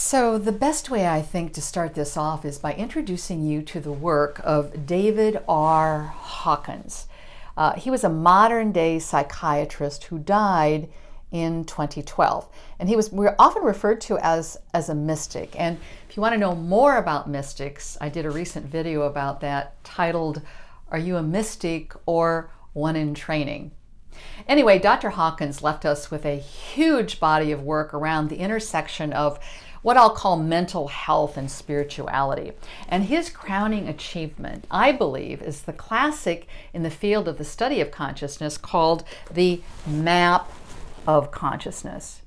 So the best way I think to start this off is by introducing you to the work of David R. Hawkins. He was a modern day psychiatrist who died in 2012. And we're often referred to as a mystic. And if you want to know more about mystics, I did a recent video about that titled, "Are You a Mystic or One in Training?" Anyway, Dr. Hawkins left us with a huge body of work around the intersection of what I'll call mental health and spirituality. And his crowning achievement, I believe, is the classic in the field of the study of consciousness called the map of consciousness.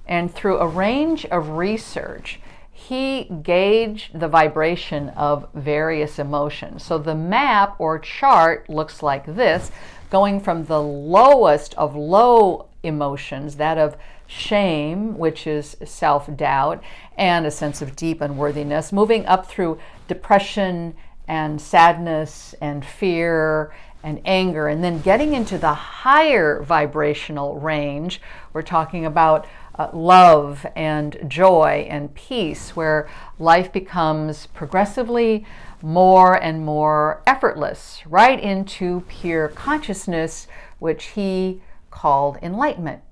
And through a range of research, he gauged the vibration of various emotions. So the map or chart looks like this, going from the lowest of low emotions, that of shame, which is self-doubt and a sense of deep unworthiness, moving up through depression and sadness and fear and anger, and then getting into the higher vibrational range. We're talking about love and joy and peace, where life becomes progressively more and more effortless, right into pure consciousness, which he called enlightenment.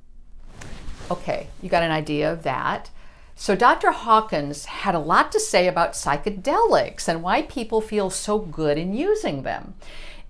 Okay, you got an idea of that. So Dr. Hawkins had a lot to say about psychedelics and why people feel so good in using them.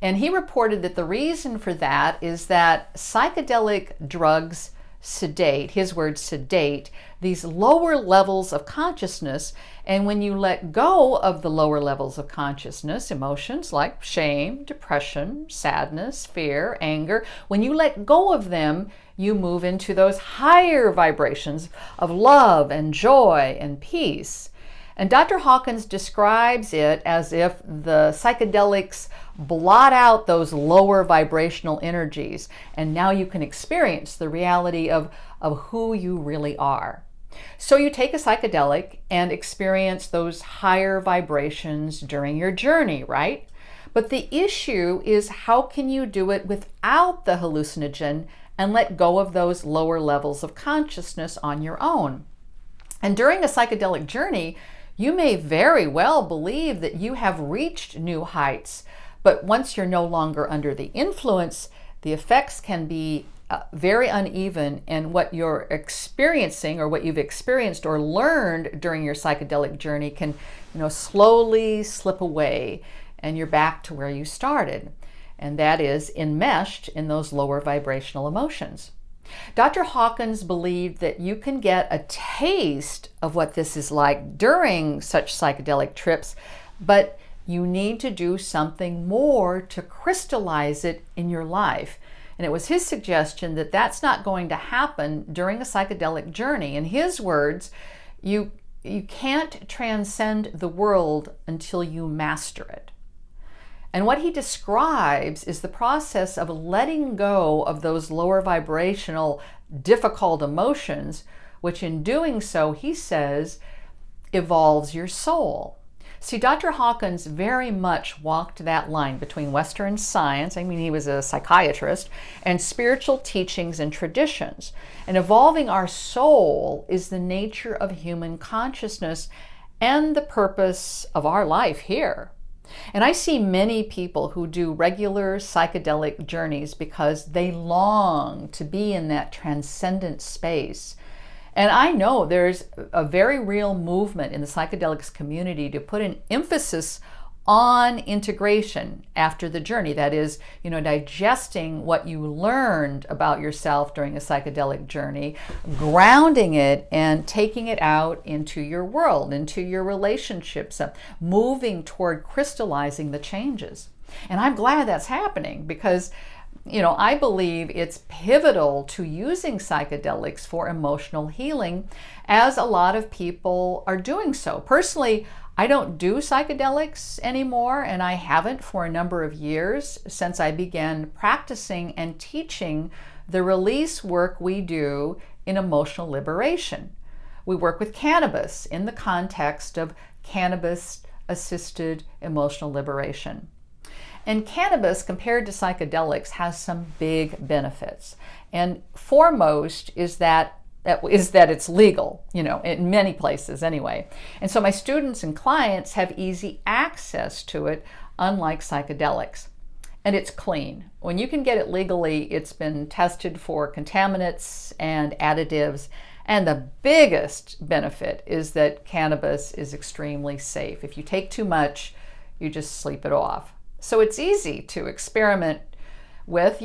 And he reported that the reason for that is that psychedelic drugs sedate, his word sedate, these lower levels of consciousness. And when you let go of the lower levels of consciousness, emotions like shame, depression, sadness, fear, anger, when you let go of them, you move into those higher vibrations of love and joy and peace. And Dr. Hawkins describes it as if the psychedelics blot out those lower vibrational energies, and now you can experience the reality of who you really are. So you take a psychedelic and experience those higher vibrations during your journey, right? But the issue is, how can you do it without the hallucinogen and let go of those lower levels of consciousness on your own? And during a psychedelic journey, you may very well believe that you have reached new heights, but once you're no longer under the influence, the effects can be very uneven, and what you're experiencing, or what you've experienced or learned during your psychedelic journey, can, slowly slip away, and you're back to where you started, and that is enmeshed in those lower vibrational emotions. Dr. Hawkins believed that you can get a taste of what this is like during such psychedelic trips, but you need to do something more to crystallize it in your life. And it was his suggestion that that's not going to happen during a psychedelic journey. In his words, you can't transcend the world until you master it. And what he describes is the process of letting go of those lower vibrational, difficult emotions, which in doing so, he says, evolves your soul. See, Dr. Hawkins very much walked that line between Western science, he was a psychiatrist, and spiritual teachings and traditions. And evolving our soul is the nature of human consciousness and the purpose of our life here. And I see many people who do regular psychedelic journeys because they long to be in that transcendent space. And I know there's a very real movement in the psychedelics community to put an emphasis on integration after the journey. That is, digesting what you learned about yourself during a psychedelic journey, grounding it and taking it out into your world, into your relationships, moving toward crystallizing the changes. And I'm glad that's happening because I believe it's pivotal to using psychedelics for emotional healing, as a lot of people are doing so. Personally, I don't do psychedelics anymore, and I haven't for a number of years since I began practicing and teaching the release work we do in emotional liberation. We work with cannabis in the context of cannabis-assisted emotional liberation. And cannabis, compared to psychedelics, has some big benefits. And foremost is that is that it's legal, in many places anyway. And so my students and clients have easy access to it, unlike psychedelics. And it's clean. When you can get it legally, it's been tested for contaminants and additives. And the biggest benefit is that cannabis is extremely safe. If you take too much, you just sleep it off. So it's easy to experiment with,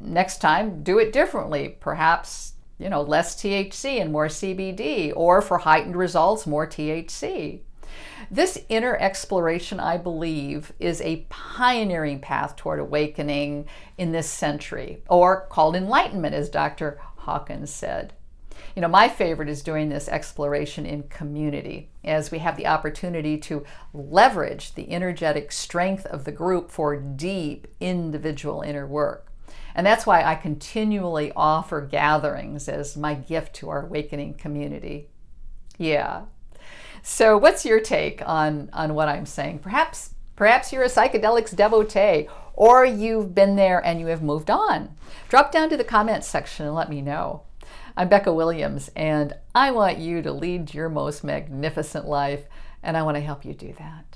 next time do it differently. Perhaps less THC and more CBD, or for heightened results, more THC. This inner exploration, I believe, is a pioneering path toward awakening in this century, or called enlightenment, as Dr. Hawkins said. My favorite is doing this exploration in community, as we have the opportunity to leverage the energetic strength of the group for deep individual inner work. And that's why I continually offer gatherings as my gift to our awakening community. Yeah. So what's your take on what I'm saying? Perhaps you're a psychedelics devotee, or you've been there and you have moved on. Drop down to the comments section and let me know. I'm Becca Williams, and I want you to lead your most magnificent life, and I want to help you do that.